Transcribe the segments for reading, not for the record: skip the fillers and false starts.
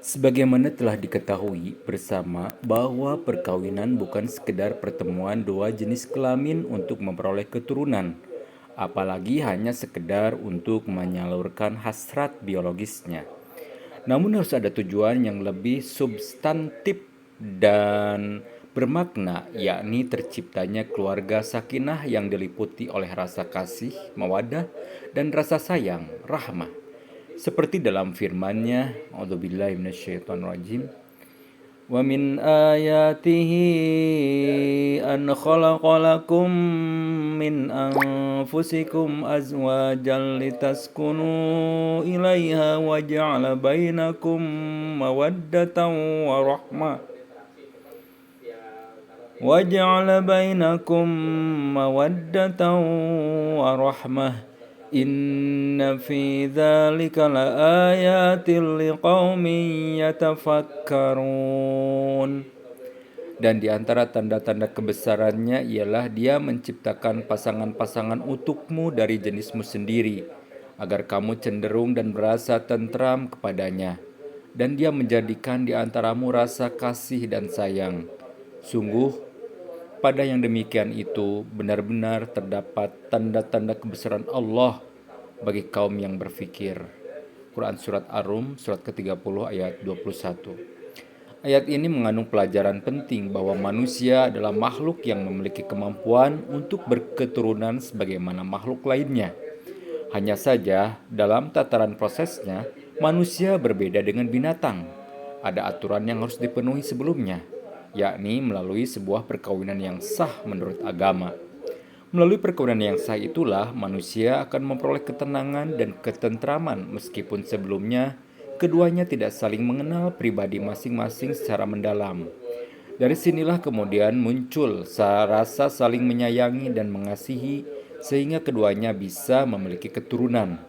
Sebagaimana telah diketahui bersama bahwa perkawinan bukan sekedar pertemuan dua jenis kelamin untuk memperoleh keturunan, apalagi hanya sekedar untuk menyalurkan hasrat biologisnya. Namun harus ada tujuan yang lebih substantif dan bermakna, yakni terciptanya keluarga sakinah yang diliputi oleh rasa kasih, mawaddah, dan rasa sayang, rahmah. Seperti dalam firman-Nya, A'udzubillahi minasyaitonirrajim. Wa min ayatihi an khalaqalakum min anfusikum azwajan litaskunu ilaiha wa ja'ala bainakum mawaddatan wa rahmah وَجَعَلَ بَيْنَكُم مَّوَدَّةً وَرَحْمَةً إِنَّ فِي ذَلِكَ لَآيَاتٍ لِقَوْمٍ يَتَفَكَّرُونَ. Dan di antara tanda-tanda kebesarannya ialah Dia menciptakan pasangan-pasangan untukmu dari jenismu sendiri, agar kamu cenderung dan berasa tentram kepadanya. Dan Dia menjadikan di antaramu rasa kasih dan sayang. Sungguh, pada yang demikian itu benar-benar terdapat tanda-tanda kebesaran Allah bagi kaum yang berfikir. Quran Surat Ar-Rum, surat ke-30 ayat 21. Ayat ini mengandung pelajaran penting bahwa manusia adalah makhluk yang memiliki kemampuan untuk berketurunan sebagaimana makhluk lainnya. Hanya saja, dalam tataran prosesnya, manusia berbeda dengan binatang. Ada aturan yang harus dipenuhi sebelumnya, yakni melalui sebuah perkawinan yang sah menurut agama. Melalui perkawinan yang sah itulah manusia akan memperoleh ketenangan dan ketentraman meskipun sebelumnya keduanya tidak saling mengenal pribadi masing-masing secara mendalam. Dari sinilah kemudian muncul rasa saling menyayangi dan mengasihi sehingga keduanya bisa memiliki keturunan.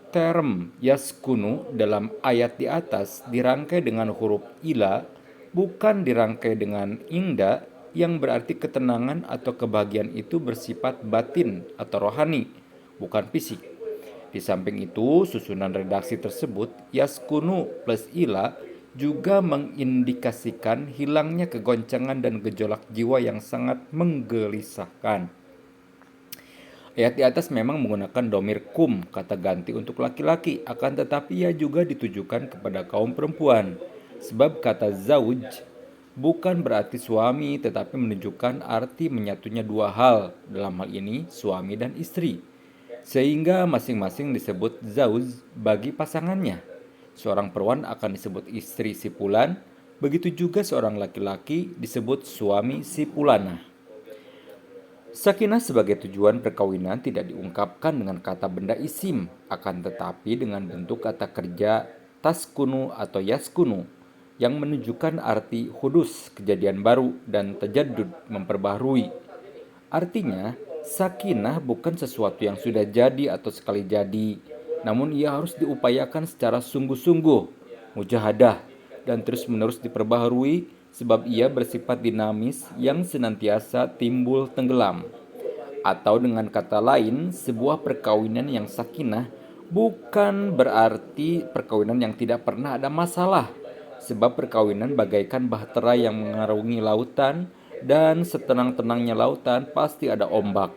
Term yaskunu dalam ayat di atas dirangkai dengan huruf ila, bukan dirangkai dengan ingda, yang berarti ketenangan atau kebahagiaan itu bersifat batin atau rohani, bukan fisik. Di samping itu, susunan redaksi tersebut, yaskunu plus ila, juga mengindikasikan hilangnya kegoncangan dan gejolak jiwa yang sangat menggelisahkan. Ayat di atas memang menggunakan domir kum, kata ganti untuk laki-laki, akan tetapi ia juga ditujukan kepada kaum perempuan. Sebab kata zauj bukan berarti suami, tetapi menunjukkan arti menyatunya dua hal, dalam hal ini suami dan istri. Sehingga masing-masing disebut zauj bagi pasangannya. Seorang perempuan akan disebut istri si fulan, begitu juga seorang laki-laki disebut suami si fulanah. Sakinah sebagai tujuan perkawinan tidak diungkapkan dengan kata benda isim, akan tetapi dengan bentuk kata kerja taskunu atau yaskunu yang menunjukkan arti hudus, kejadian baru, dan tajaddud, memperbaharui. Artinya, sakinah bukan sesuatu yang sudah jadi atau sekali jadi, namun ia harus diupayakan secara sungguh-sungguh, mujahadah, dan terus-menerus diperbaharui sebab ia bersifat dinamis yang senantiasa timbul tenggelam. Atau dengan kata lain, sebuah perkawinan yang sakinah bukan berarti perkawinan yang tidak pernah ada masalah, sebab perkawinan bagaikan bahtera yang mengarungi lautan, dan setenang-tenangnya lautan pasti ada ombak.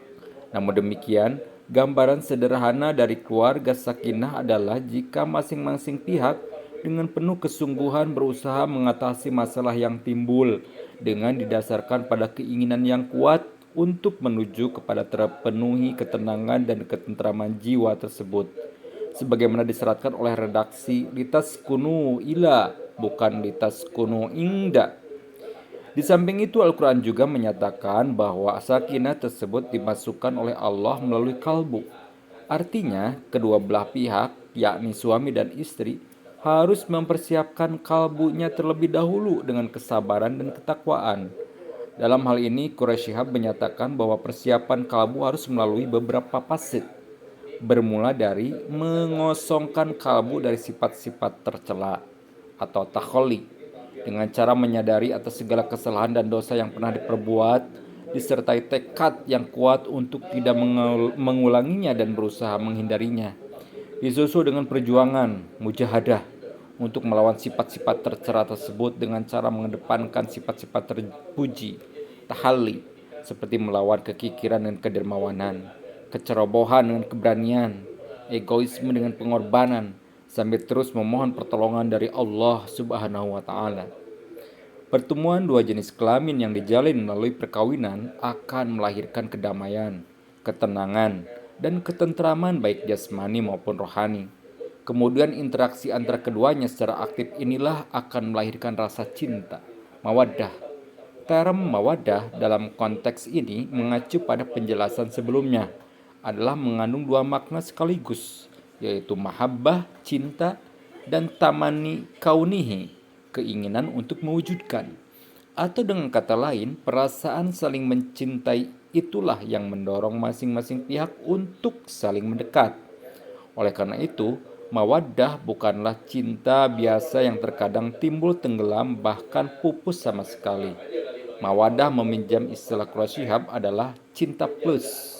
Namun demikian, gambaran sederhana dari keluarga sakinah adalah jika masing-masing pihak dengan penuh kesungguhan berusaha mengatasi masalah yang timbul dengan didasarkan pada keinginan yang kuat untuk menuju kepada terpenuhi ketenangan dan ketentraman jiwa tersebut. Sebagaimana disyaratkan oleh redaksi litas kunu ila, bukan litas kunu ingda. Di samping itu Al-Quran juga menyatakan bahwa sakinah tersebut dimasukkan oleh Allah melalui kalbu. Artinya kedua belah pihak, yakni suami dan istri, harus mempersiapkan kalbunya terlebih dahulu dengan kesabaran dan ketakwaan. Dalam hal ini Quraisy Shihab menyatakan bahwa persiapan kalbu harus melalui beberapa fase, bermula dari mengosongkan kalbu dari sifat-sifat tercela atau takholi, dengan cara menyadari atas segala kesalahan dan dosa yang pernah diperbuat, disertai tekad yang kuat untuk tidak mengulanginya dan berusaha menghindarinya. Disusul dengan perjuangan, mujahadah, untuk melawan sifat-sifat tercela tersebut dengan cara mengedepankan sifat-sifat terpuji, tahalli, seperti melawan kekikiran dengan kedermawanan, kecerobohan dengan keberanian, egoisme dengan pengorbanan, sambil terus memohon pertolongan dari Allah Subhanahu wa taala. Pertemuan dua jenis kelamin yang dijalin melalui perkawinan akan melahirkan kedamaian, ketenangan, dan ketentraman baik jasmani maupun rohani. Kemudian interaksi antara keduanya secara aktif inilah akan melahirkan rasa cinta, mawaddah. Term mawaddah dalam konteks ini mengacu pada penjelasan sebelumnya adalah mengandung dua makna sekaligus, yaitu mahabbah, cinta, dan tamani kaunihi, keinginan untuk mewujudkan. Atau dengan kata lain, perasaan saling mencintai itulah yang mendorong masing-masing pihak untuk saling mendekat. Oleh karena itu, mawaddah bukanlah cinta biasa yang terkadang timbul tenggelam bahkan pupus sama sekali. Mawaddah meminjam istilah Quraisy Shihab adalah cinta plus.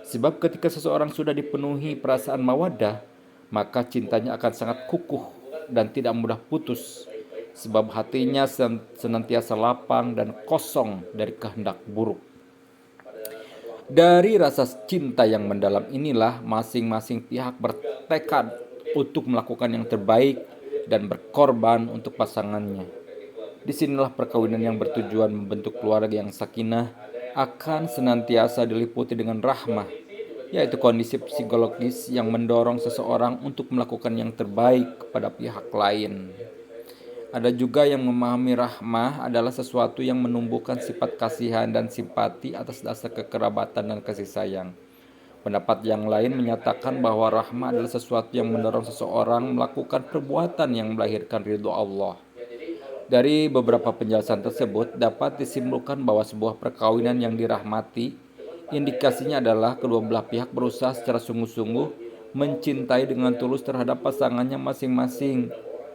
Sebab ketika seseorang sudah dipenuhi perasaan mawaddah, maka cintanya akan sangat kukuh dan tidak mudah putus. Sebab hatinya senantiasa lapang dan kosong dari kehendak buruk. Dari rasa cinta yang mendalam inilah masing-masing pihak bertekad untuk melakukan yang terbaik dan berkorban untuk pasangannya. Disinilah perkawinan yang bertujuan membentuk keluarga yang sakinah akan senantiasa diliputi dengan rahmah, yaitu kondisi psikologis yang mendorong seseorang untuk melakukan yang terbaik kepada pihak lain. Ada juga yang memahami rahmah adalah sesuatu yang menumbuhkan sifat kasihan dan simpati atas dasar kekerabatan dan kasih sayang. Pendapat yang lain menyatakan bahwa rahmah adalah sesuatu yang mendorong seseorang melakukan perbuatan yang melahirkan ridho Allah. Dari beberapa penjelasan tersebut dapat disimpulkan bahwa sebuah perkawinan yang dirahmati, indikasinya adalah kedua belah pihak berusaha secara sungguh-sungguh mencintai dengan tulus terhadap pasangannya masing-masing,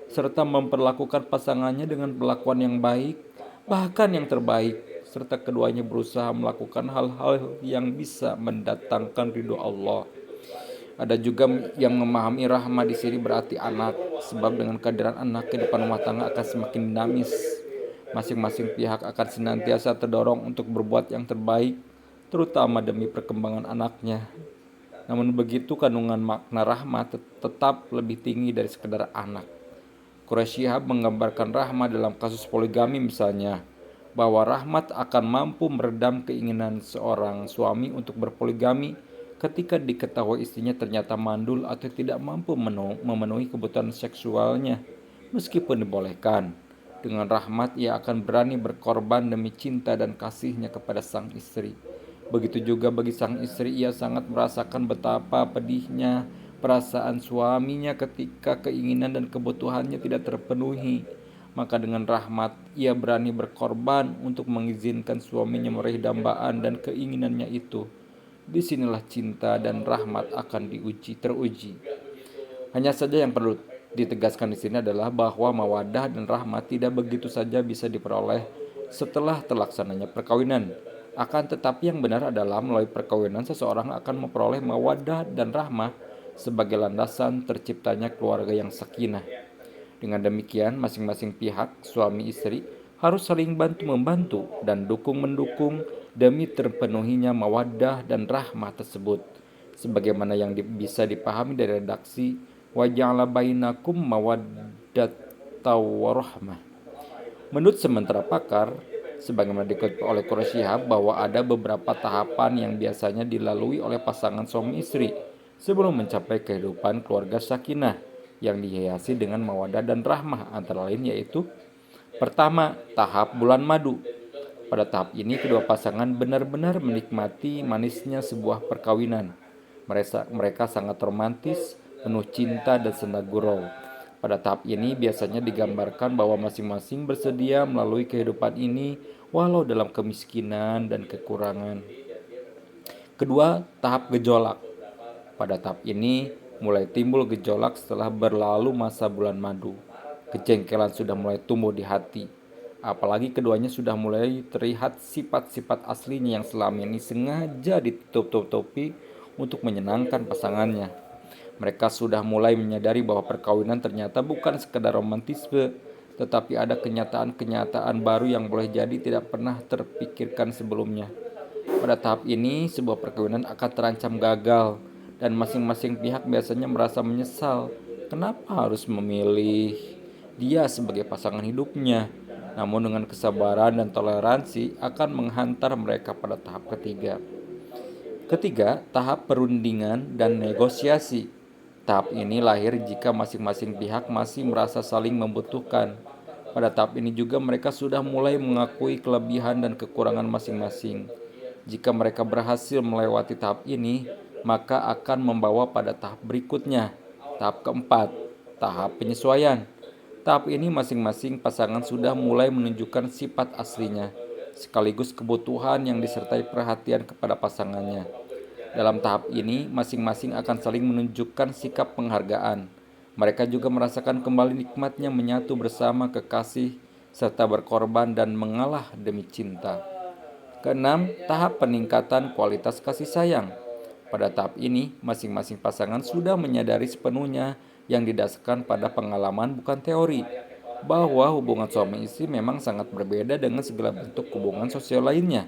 serta memperlakukan pasangannya dengan perlakuan yang baik, bahkan yang terbaik, serta keduanya berusaha melakukan hal-hal yang bisa mendatangkan ridho Allah. Ada juga yang memahami rahmah di sini berarti anak, sebab dengan kehadiran anak kehidupan rumah tangga akan semakin dinamis. Masing-masing pihak akan senantiasa terdorong untuk berbuat yang terbaik, terutama demi perkembangan anaknya. Namun begitu kandungan makna rahmah tetap lebih tinggi dari sekedar anak. Quraisy Shihab menggambarkan rahmah dalam kasus poligami misalnya, bahwa rahmat akan mampu meredam keinginan seorang suami untuk berpoligami ketika diketahui istrinya ternyata mandul atau tidak mampu memenuhi kebutuhan seksualnya, meskipun dibolehkan. Dengan rahmat ia akan berani berkorban demi cinta dan kasihnya kepada sang istri. Begitu juga bagi sang istri, ia sangat merasakan betapa pedihnya perasaan suaminya ketika keinginan dan kebutuhannya tidak terpenuhi. Maka dengan rahmat ia berani berkorban untuk mengizinkan suaminya meraih dambaan dan keinginannya itu. Disinilah cinta dan rahmat akan teruji. Hanya saja yang perlu ditegaskan di sini adalah bahwa mawadah dan rahmat tidak begitu saja bisa diperoleh setelah terlaksananya perkawinan. Akan tetapi yang benar adalah melalui perkawinan seseorang akan memperoleh mawadah dan rahmah sebagai landasan terciptanya keluarga yang sakinah. Dengan demikian, masing-masing pihak, suami istri, harus saling bantu-membantu dan dukung-mendukung demi terpenuhinya mawaddah dan rahmah tersebut. Sebagaimana yang bisa dipahami dari redaksi wa ja'ala bainakum mawaddata warahmah. Menurut sementara pakar, sebagaimana dikutip oleh Quraisy Shihab, bahwa ada beberapa tahapan yang biasanya dilalui oleh pasangan suami istri sebelum mencapai kehidupan keluarga sakinah yang dihiasi dengan mawadah dan rahmah, antara lain yaitu: pertama, tahap bulan madu. Pada tahap ini kedua pasangan benar-benar menikmati manisnya sebuah perkawinan. Mereka sangat romantis, penuh cinta dan senda gurau. Pada tahap ini biasanya digambarkan bahwa masing-masing bersedia melalui kehidupan ini walau dalam kemiskinan dan kekurangan. Kedua, tahap gejolak. Pada tahap ini mulai timbul gejolak setelah berlalu masa bulan madu. Kejengkelan sudah mulai tumbuh di hati. Apalagi keduanya sudah mulai terlihat sifat-sifat aslinya yang selama ini sengaja ditutup-tutupi untuk menyenangkan pasangannya. Mereka sudah mulai menyadari bahwa perkawinan ternyata bukan sekedar romantisme, tetapi ada kenyataan-kenyataan baru yang boleh jadi tidak pernah terpikirkan sebelumnya. Pada tahap ini, sebuah perkawinan akan terancam gagal, dan masing-masing pihak biasanya merasa menyesal. Kenapa harus memilih dia sebagai pasangan hidupnya? Namun dengan kesabaran dan toleransi akan menghantar mereka pada tahap ketiga. Ketiga, tahap perundingan dan negosiasi. Tahap ini lahir jika masing-masing pihak masih merasa saling membutuhkan. Pada tahap ini juga mereka sudah mulai mengakui kelebihan dan kekurangan masing-masing. Jika mereka berhasil melewati tahap ini, maka akan membawa pada tahap berikutnya. Tahap keempat, tahap penyesuaian. Tahap ini masing-masing pasangan sudah mulai menunjukkan sifat aslinya, sekaligus kebutuhan yang disertai perhatian kepada pasangannya. Dalam tahap ini, masing-masing akan saling menunjukkan sikap penghargaan. Mereka juga merasakan kembali nikmatnya menyatu bersama kekasih, serta berkorban dan mengalah demi cinta. Keenam, tahap peningkatan kualitas kasih sayang. Pada tahap ini, masing-masing pasangan sudah menyadari sepenuhnya yang didasarkan pada pengalaman bukan teori, bahwa hubungan suami istri memang sangat berbeda dengan segala bentuk hubungan sosial lainnya.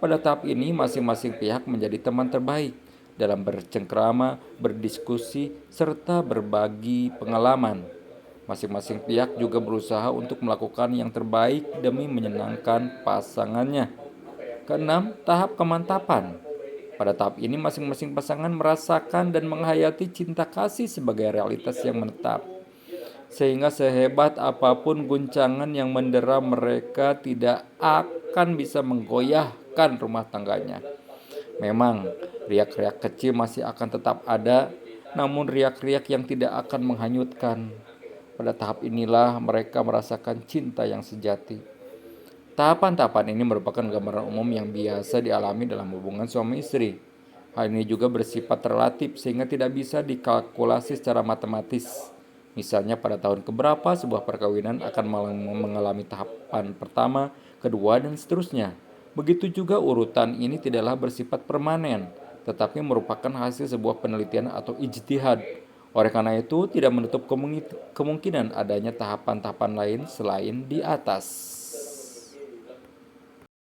Pada tahap ini, masing-masing pihak menjadi teman terbaik dalam bercengkrama, berdiskusi, serta berbagi pengalaman. Masing-masing pihak juga berusaha untuk melakukan yang terbaik demi menyenangkan pasangannya. Keenam, tahap kemantapan. Pada tahap ini, masing-masing pasangan merasakan dan menghayati cinta kasih sebagai realitas yang menetap, sehingga sehebat apapun guncangan yang mendera mereka tidak akan bisa menggoyahkan rumah tangganya. Memang, riak-riak kecil masih akan tetap ada, namun riak-riak yang tidak akan menghanyutkan. Pada tahap inilah mereka merasakan cinta yang sejati. Tahapan-tahapan ini merupakan gambaran umum yang biasa dialami dalam hubungan suami istri. Hal ini juga bersifat relatif sehingga tidak bisa dikalkulasi secara matematis. Misalnya pada tahun keberapa sebuah perkawinan akan mengalami tahapan pertama, kedua, dan seterusnya. Begitu juga urutan ini tidaklah bersifat permanen, tetapi merupakan hasil sebuah penelitian atau ijtihad. Oleh karena itu, tidak menutup kemungkinan adanya tahapan-tahapan lain selain di atas.